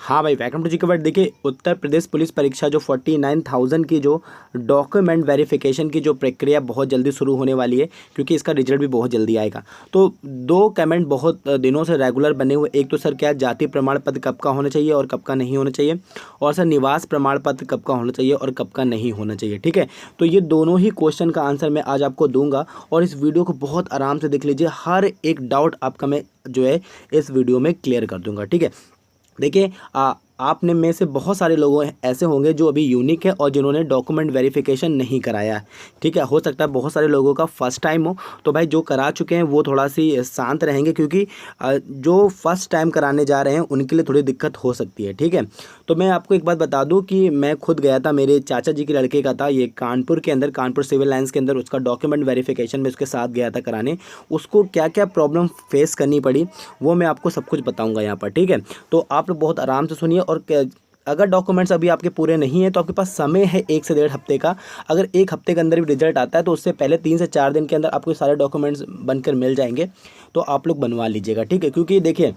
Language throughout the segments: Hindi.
हाँ भाई, वेलकम टू जी के वर्ड। देखिए, उत्तर प्रदेश पुलिस परीक्षा जो 49,000 की जो डॉक्यूमेंट वेरिफिकेशन की जो प्रक्रिया बहुत जल्दी शुरू होने वाली है, क्योंकि इसका रिजल्ट भी बहुत जल्दी आएगा। तो दो कमेंट बहुत दिनों से रेगुलर बने हुए, एक तो सर क्या जाति प्रमाण पत्र कब का होना चाहिए और कब का नहीं होना चाहिए, और सर निवास प्रमाण पत्र कब का होना चाहिए और कब का नहीं होना चाहिए। ठीक है, तो ये दोनों ही क्वेश्चन का आंसर मैं आज आपको दूंगा, और इस वीडियो को बहुत आराम से देख लीजिए। हर एक डाउट आपका मैं जो है इस वीडियो में क्लियर कर दूंगा। ठीक है, देखिए, आपने में से बहुत सारे लोग ऐसे होंगे जो अभी यूनिक है और जिन्होंने डॉक्यूमेंट वेरिफिकेशन नहीं कराया है। ठीक है, हो सकता है बहुत सारे लोगों का फर्स्ट टाइम हो, तो भाई जो करा चुके हैं वो थोड़ा सी शांत रहेंगे, क्योंकि जो फर्स्ट टाइम कराने जा रहे हैं उनके लिए थोड़ी दिक्कत हो सकती है। ठीक है, तो मैं आपको एक बात बता दूं कि मैं खुद गया था, मेरे चाचा जी के लड़के का था, ये कानपुर के अंदर, कानपुर सिविल लाइन्स के अंदर उसका डॉक्यूमेंट वेरिफिकेशन में उसके साथ गया था कराने। उसको क्या क्या प्रॉब्लम फेस करनी पड़ी वो मैं आपको सब कुछ बताऊँगा यहाँ पर। ठीक है, तो आप लोग बहुत आराम से सुनिए। और अगर डॉक्यूमेंट्स अभी आपके पूरे नहीं हैं तो आपके पास समय है 1 से 1.5 हफ्ते का। अगर 1 हफ्ते के अंदर भी रिजल्ट आता है तो उससे पहले 3 से 4 दिन के अंदर आपको सारे डॉक्यूमेंट्स बनकर मिल जाएंगे, तो आप लोग बनवा लीजिएगा। ठीक है, क्योंकि देखिए,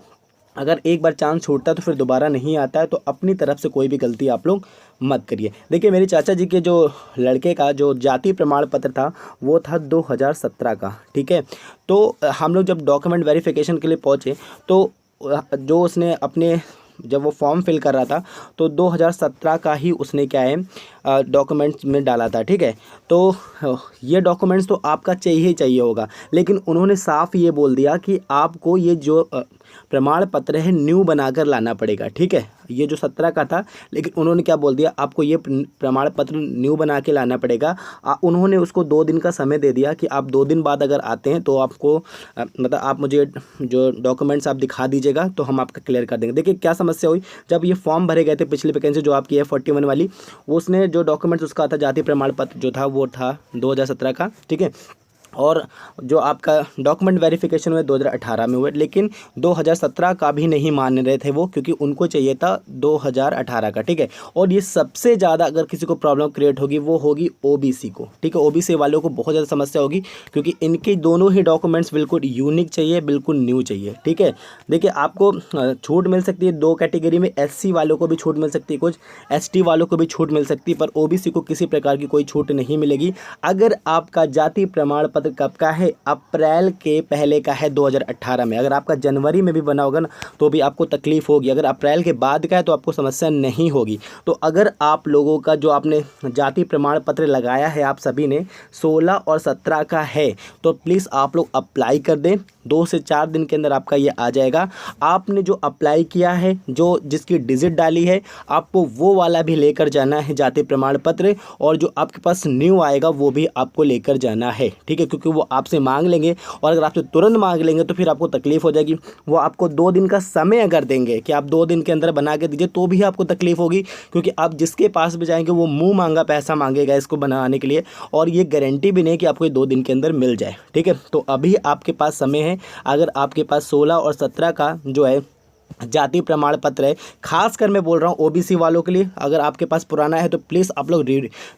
अगर एक बार चांस छूटता है तो फिर दोबारा नहीं आता है, तो अपनी तरफ से कोई भी गलती आप लोग मत करिए। देखिए, मेरे चाचा जी के जो लड़के का जो जाति प्रमाण पत्र था वो था 2017 का। ठीक है, तो हम लोग जब डॉक्यूमेंट वेरिफिकेशन के लिए पहुँचे तो जो उसने अपने जब वो फॉर्म फिल कर रहा था तो 2017 का ही उसने क्या है डॉक्यूमेंट्स में डाला था। ठीक है, तो ये डॉक्यूमेंट्स तो आपका चाहिए ही चाहिए होगा, लेकिन उन्होंने साफ ये बोल दिया कि आपको ये जो प्रमाण पत्र है न्यू बनाकर लाना पड़ेगा। ठीक है, ये जो 17 का था, लेकिन उन्होंने क्या बोल दिया, आपको ये प्रमाण पत्र न्यू बना के लाना पड़ेगा। उन्होंने उसको 2 दिन का समय दे दिया कि आप 2 दिन बाद अगर आते हैं तो आपको मतलब आप मुझे जो डॉक्यूमेंट्स आप दिखा दीजिएगा तो हम आपका क्लियर कर देंगे। देखिए क्या समस्या हुई, जब ये फॉर्म भरे गए थे पिछली वैकेंसी जो आपकी है 41 वाली, उसने जो डॉक्यूमेंट्स उसका था जाति प्रमाण पत्र जो था वो था 2017 का। ठीक है, और जो आपका डॉक्यूमेंट वेरिफिकेशन हुए 2018 में हुए, लेकिन 2017 का भी नहीं मान रहे थे वो, क्योंकि उनको चाहिए था 2018 का। ठीक है, और ये सबसे ज़्यादा अगर किसी को प्रॉब्लम क्रिएट होगी वो होगी ओबीसी को। ठीक है, ओबीसी वालों को बहुत ज़्यादा समस्या होगी, क्योंकि इनके दोनों ही डॉक्यूमेंट्स बिल्कुल यूनिक चाहिए, बिल्कुल न्यू चाहिए। ठीक है, देखिए आपको छूट मिल सकती है 2 कैटेगरी में, एससी वालों को भी छूट मिल सकती है, कुछ एसटी वालों को भी छूट मिल सकती है, पर ओबीसी को किसी प्रकार की कोई छूट नहीं मिलेगी। अगर आपका जाति प्रमाण पत्र कब का है, अप्रैल के पहले का है 2018 में, अगर आपका जनवरी में भी बना होगा ना तो भी आपको तकलीफ होगी, अगर अप्रैल के बाद का है तो आपको समस्या नहीं होगी। तो अगर आप लोगों का जो आपने जाति प्रमाण पत्र लगाया है आप सभी ने 16 और 17 का है, तो प्लीज़ आप लोग अप्लाई कर दें, 2 से 4 दिन के अंदर आपका ये आ जाएगा। आपने जो अप्लाई किया है, जो जिसकी डिजिट डाली है, आपको वो वाला भी लेकर जाना है जाति प्रमाण पत्र, और जो आपके पास न्यू आएगा वो भी आपको लेकर जाना है। ठीक है, क्योंकि वो आपसे मांग लेंगे, और अगर आपसे तुरंत मांग लेंगे तो फिर आपको तकलीफ हो जाएगी। वो आपको 2 दिन का समय अगर देंगे कि आप 2 दिन के अंदर बना के दीजिए, तो भी आपको तकलीफ होगी, क्योंकि आप जिसके पास भी जाएंगे वो मुंह मांगा पैसा मांगेगा इसको बनाने के लिए, और ये गारंटी भी नहीं कि आपको 2 दिन के अंदर मिल जाए। ठीक है, तो अभी आपके पास समय है। अगर आपके पास 16 और 17 का जो है जाति प्रमाण पत्र है, खासकर मैं बोल रहा हूँ ओबीसी वालों के लिए, अगर आपके पास पुराना है तो प्लीज़ आप लोग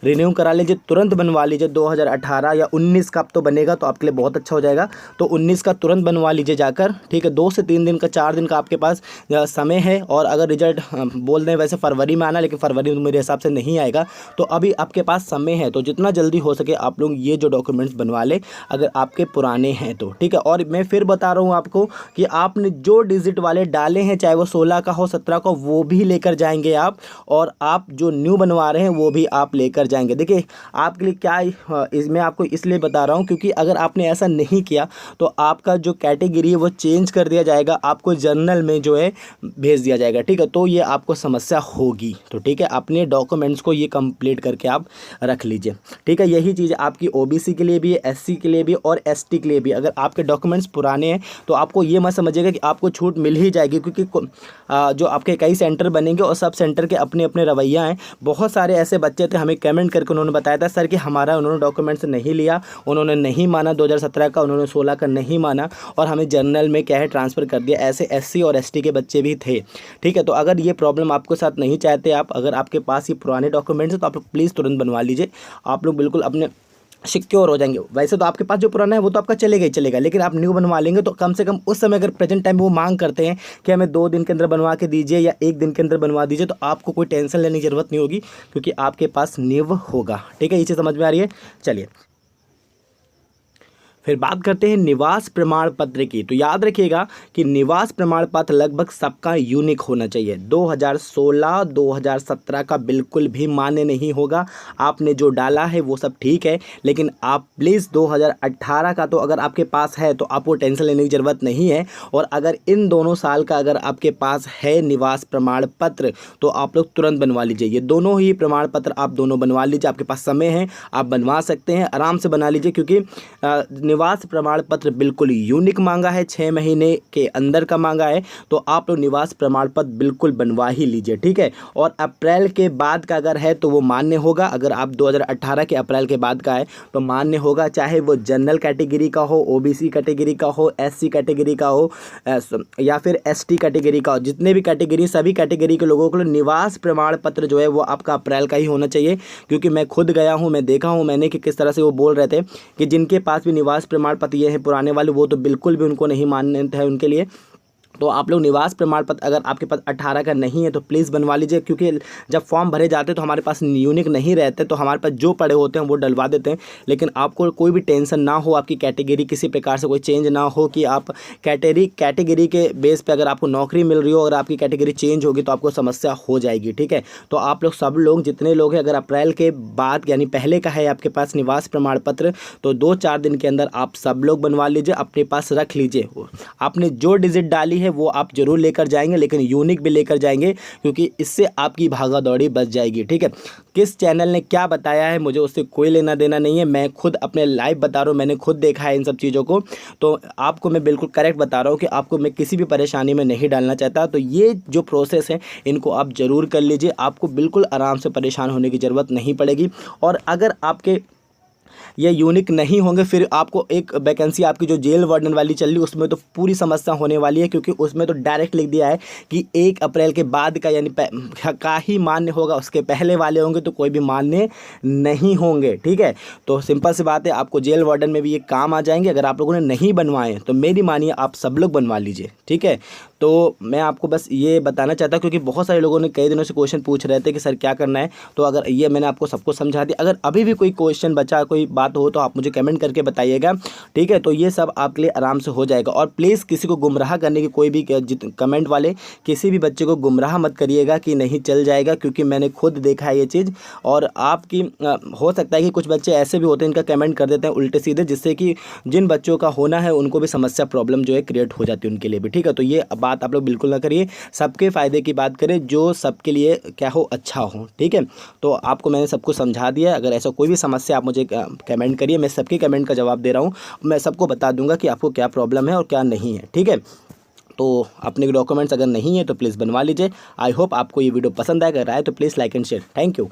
रिन्यू करा लीजिए, तुरंत बनवा लीजिए। 2018 या 19 का अब तो बनेगा तो आपके लिए बहुत अच्छा हो जाएगा, तो 19 का तुरंत बनवा लीजिए जाकर। ठीक है, 2 से 3 दिन का, 4 दिन का आपके पास समय है। और अगर रिजल्ट बोल दें वैसे फरवरी में आना, लेकिन फरवरी में मेरे हिसाब से नहीं आएगा, तो अभी आपके पास समय है, तो जितना जल्दी हो सके आप लोग ये जो डॉक्यूमेंट्स बनवा लें अगर आपके पुराने हैं तो। ठीक है, और मैं फिर बता रहा हूँ आपको कि आपने जो डिजिट वाले डाले हैं, चाहे वो 16 का हो 17 का, वो भी लेकर जाएंगे आप, और आप जो न्यू बनवा रहे हैं वो भी आप लेकर जाएंगे। देखिए आपके लिए क्या मैं आपको इसलिए बता रहा हूँ, क्योंकि अगर आपने ऐसा नहीं किया तो आपका जो कैटेगरी है वो चेंज कर दिया जाएगा, आपको जर्नल में जो है भेज दिया जाएगा। ठीक है, तो ये आपको समस्या होगी। तो ठीक है, अपने डॉक्यूमेंट्स को ये कंप्लीट करके आप रख लीजिए। ठीक है, यही चीज़ आपकी ओबीसी के लिए भी है, एससी के लिए भी और एसटी के लिए भी। अगर आपके डॉक्यूमेंट्स पुराने हैं तो आपको ये मत समझिएगा कि आपको छूट मिल ही जाएगी, क्योंकि जो आपके कई सेंटर बनेंगे और सब सेंटर के अपने अपने रवैया हैं। बहुत सारे ऐसे बच्चे थे, हमें कमेंट करके उन्होंने बताया था सर कि हमारा उन्होंने डॉक्यूमेंट्स नहीं लिया, उन्होंने नहीं माना 2017 का, उन्होंने 16 का नहीं माना, और हमें जर्नल में क्या है ट्रांसफ़र कर दिया। ऐसे एससी और एसटी के बच्चे भी थे। ठीक है, तो अगर ये प्रॉब्लम आपके साथ नहीं चाहते आप, अगर आपके पास ये पुराने डॉक्यूमेंट्स हैं तो आप लोग प्लीज़ तुरंत बनवा लीजिए। आप लोग बिल्कुल अपने सिक्योर हो जाएंगे। वैसे तो आपके पास जो पुराना है वो तो आपका चलेगा ही चलेगा, लेकिन आप न्यू बनवा लेंगे तो कम से कम उस समय अगर प्रेजेंट टाइम वो मांग करते हैं कि हमें 2 दिन के अंदर बनवा के दीजिए या 1 दिन के अंदर बनवा दीजिए, तो आपको कोई टेंशन लेने की ज़रूरत नहीं होगी, क्योंकि आपके पास न्यू होगा। ठीक है, ये चीज़ समझ में आ रही है। चलिए फिर बात करते हैं निवास प्रमाण पत्र की। तो याद रखिएगा कि निवास प्रमाण पत्र लगभग सबका यूनिक होना चाहिए। 2016 2017 का बिल्कुल भी मान्य नहीं होगा। आपने जो डाला है वो सब ठीक है, लेकिन आप प्लीज़ 2018 का तो अगर आपके पास है तो आपको टेंशन लेने की ज़रूरत नहीं है। और अगर इन दोनों साल का अगर आपके पास है निवास प्रमाण पत्र तो आप लोग तुरंत बनवा लीजिए। ये दोनों ही प्रमाण पत्र आप दोनों बनवा लीजिए, आपके पास समय है, आप बनवा सकते हैं, आराम से बना लीजिए, क्योंकि निवास प्रमाण पत्र बिल्कुल यूनिक मांगा है, 6 महीने के अंदर का मांगा है, तो आप लोग निवास प्रमाण पत्र बिल्कुल बनवा ही लीजिए। ठीक है, और अप्रैल के बाद का अगर है तो वो मान्य होगा। अगर आप 2018 के अप्रैल के बाद का है तो मान्य होगा, चाहे वो जनरल कैटेगरी का हो, ओबीसी कैटेगरी का हो, एससी कैटेगरी का हो या फिर एसटी कैटेगरी का हो। जितने भी कैटेगरी, सभी कैटेगरी के लोगों को निवास प्रमाण पत्र जो है वो आपका अप्रैल का ही होना चाहिए। क्योंकि मैं खुद गया हूँ, मैं देखा हूँ मैंने कि किस तरह से वो बोल रहे थे कि जिनके पास भी निवास प्रमाण पत्र ये हैं पुराने वाले, वो तो बिल्कुल भी उनको नहीं मान्य है उनके लिए। तो आप लोग निवास प्रमाण पत्र अगर आपके पास 18 का नहीं है तो प्लीज़ बनवा लीजिए, क्योंकि जब फॉर्म भरे जाते हैं तो हमारे पास यूनिक नहीं रहते, तो हमारे पास जो पड़े होते हैं वो डलवा देते हैं। लेकिन आपको कोई भी टेंशन ना हो, आपकी कैटेगरी किसी प्रकार से कोई चेंज ना हो कि आप कैटेगरी के बेस पे अगर आपको नौकरी मिल रही हो, अगर आपकी कैटेगरी चेंज होगी तो आपको समस्या हो जाएगी। ठीक है, तो आप लोग सब लोग जितने लोग हैं, अगर अप्रैल के बाद यानी पहले का है आपके पास निवास प्रमाण पत्र, तो 2-4 दिन के अंदर आप सब लोग बनवा लीजिए, अपने पास रख लीजिए। आपने जो डिजिट डाली वो आप जरूर लेकर जाएंगे, लेकिन यूनिक भी लेकर जाएंगे, क्योंकि इससे आपकी भागा दौड़ी बच जाएगी। ठीक है, किस चैनल ने क्या बताया है मुझे उससे कोई लेना देना नहीं है। मैं खुद अपने लाइव बता रहा हूँ, मैंने खुद देखा है इन सब चीज़ों को, तो आपको मैं बिल्कुल करेक्ट बता रहा हूँ कि आपको मैं किसी भी परेशानी में नहीं डालना चाहता। तो ये जो प्रोसेस है इनको आप ज़रूर कर लीजिए, आपको बिल्कुल आराम से परेशान होने की ज़रूरत नहीं पड़ेगी। और अगर आपके ये यूनिक नहीं होंगे, फिर आपको एक वैकेंसी आपकी जो जेल वार्डन वाली चल रही है उसमें तो पूरी समस्या होने वाली है, क्योंकि उसमें तो डायरेक्ट लिख दिया है कि 1 अप्रैल के बाद का यानी का ही मान्य होगा, उसके पहले वाले होंगे तो कोई भी मान्य नहीं होंगे। ठीक है, तो सिंपल सी बात है, आपको जेल वार्डन में भी ये काम आ जाएंगे। अगर आप लोगों ने नहीं बनवाए तो मेरी मानिए आप सब लोग बनवा लीजिए। ठीक है, तो मैं आपको बस ये बताना चाहता हूँ, क्योंकि बहुत सारे लोगों ने कई दिनों से क्वेश्चन पूछ रहे थे कि सर क्या करना है, तो अगर ये मैंने आपको सबको समझा दिया। अगर अभी भी कोई क्वेश्चन बचा, कोई बात हो तो आप मुझे कमेंट करके बताइएगा। ठीक है, तो ये सब आपके लिए आराम से हो जाएगा। और प्लीज़ किसी को गुमराह करने की कोई भी कमेंट वाले किसी भी बच्चे को गुमराह मत करिएगा कि नहीं चल जाएगा, क्योंकि मैंने खुद देखा है ये चीज़। और आपकी हो सकता है कि कुछ बच्चे ऐसे भी होते हैं इनका कमेंट कर देते हैं उल्टे सीधे, जिससे कि जिन बच्चों का होना है उनको भी समस्या प्रॉब्लम जो है क्रिएट हो जाती है उनके लिए भी। ठीक है, तो ये बात आप लोग बिल्कुल ना करिए, सबके फ़ायदे की बात करें, जो सबके लिए क्या हो अच्छा हो। ठीक है, तो आपको मैंने सब कुछ समझा दिया। अगर ऐसा कोई भी समस्या आप मुझे कमेंट करिए, मैं सबके कमेंट का जवाब दे रहा हूँ, मैं सबको बता दूंगा कि आपको क्या प्रॉब्लम है और क्या नहीं है। ठीक है, तो अपने डॉक्यूमेंट्स अगर नहीं है तो प्लीज़ बनवा लीजिए। आई होप आपको ये वीडियो पसंद आएगा, अगर आए तो please like and share. Thank you.